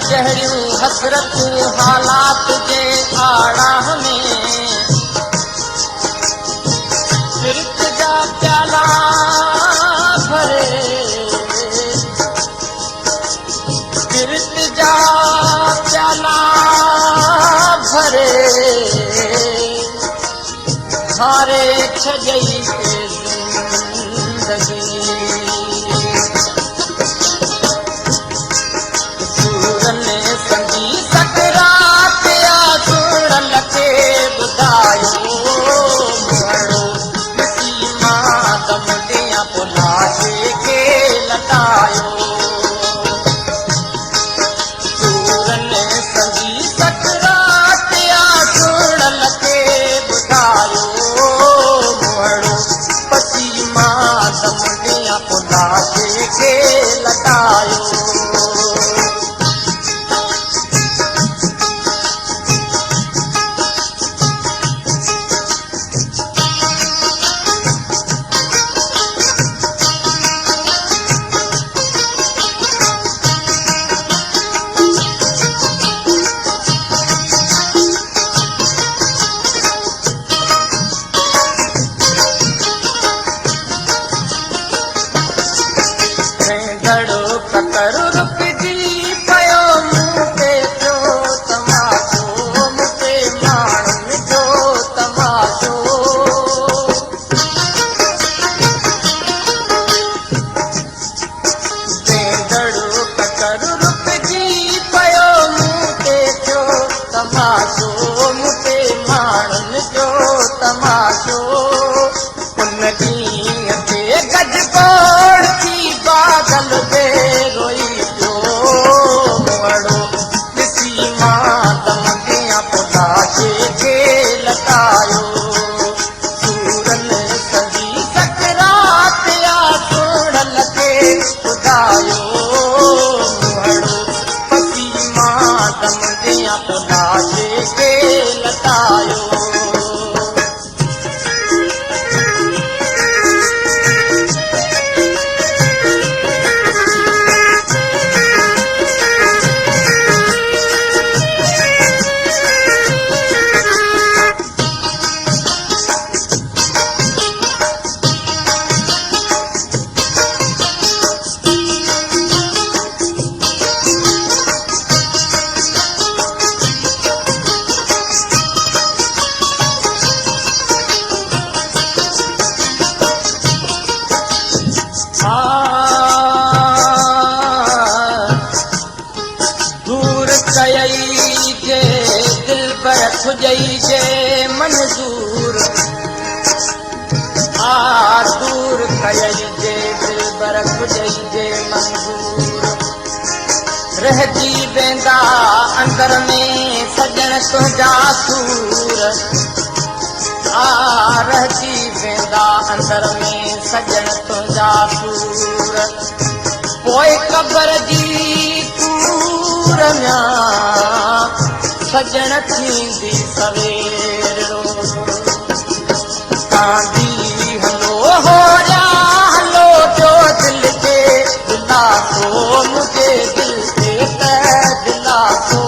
चहरियूं हसरतूं हालात जे आड़ा में फिरत जा प्याला भरे फिरत जा प्याला भरे हारे छजई ज़िंदगी संगी सकरात या सुणल खे ॿुधायो सीमा दम ॾियां पोइ लाशे खे लटायो सूरन संगी सकरात या सुणल खे ॿुधायो सीमा दम ॾियां पोइ लाशे खे लटायो खुजई जे मंजूर दूर कयई जे दिलबर खुजई जे मंजूर रहजी वेंदा अंदर में सजण तुंहिंजा सूर रहजी वेंदा अंदर में सजण तुंहिंजा सूर पोइ क़बर जी कूर सजण थींदी सवेर कांदी हलो हो जा हलो जो दिल के दिलासो मुझे दिल के दिलासो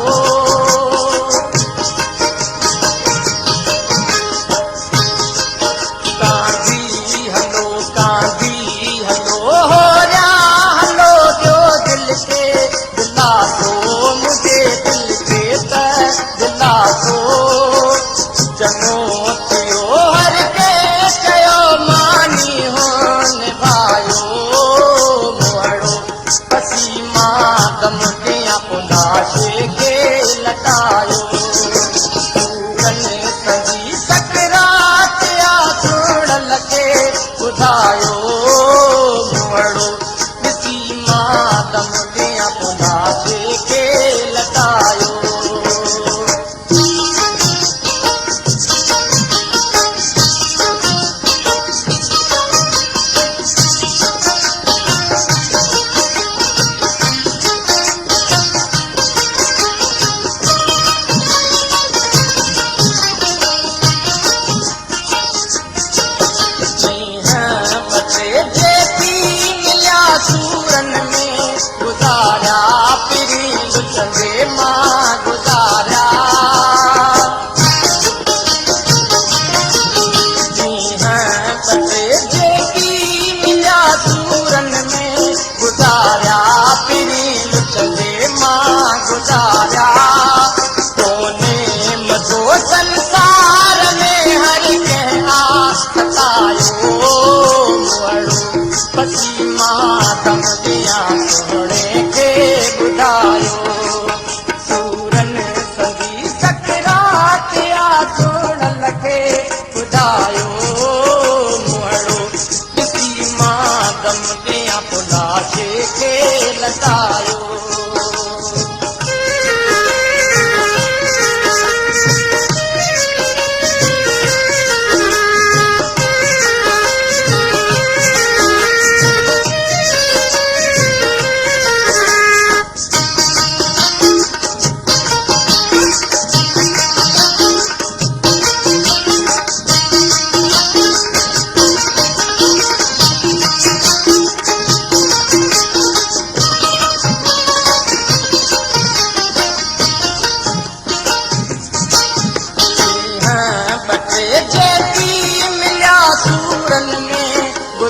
कांदी हलो हो जा हलो जो दिल के दिलासो मुझे दिल के दिलासो जनो थियो हर के कयो मानी हो निभायो मोड़ो पसीमा दम ॾियां पोइ लाशे खे लटायो संगी सकरात या सुणल खे ॿुधायो मोड़ो पसीमा दम ॾियां पोइ लाशे खे लटायो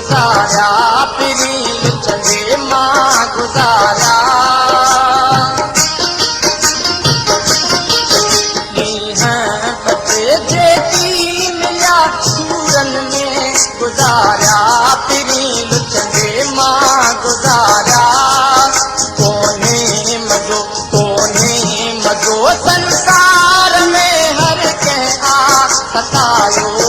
गुज़ारिया पिरी लुचंदे मां गुज़ारिया ॾींहं बचे जेकी मिलिया सूरन में गुज़ारिया पिरी लुचंदे मां गुज़ारिया कोन्हे मज़ो संसार में हर कंहिं आ सतायो